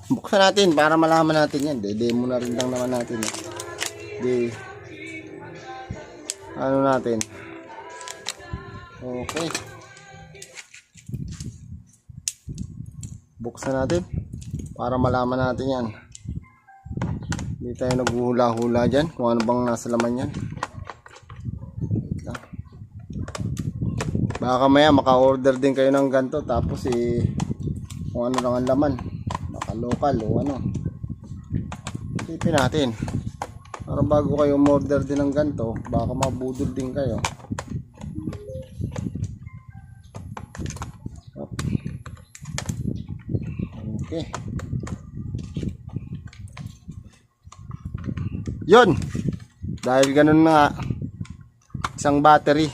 Buksan natin para malaman natin yan. Demo na rin lang naman natin. Ano natin? Okay. Buksan natin para malaman natin yan. Hindi tayo naghuhula-hula dyan kung ano bang nasa laman yan. Baka maya maka-order din kayo ng ganito tapos kung ano lang ang laman, naka-local o ano. Isipin natin. Para bago kayo order din ng ganito, baka mabudol din kayo. Okay. Yun. Dahil ganun na nga, isang battery.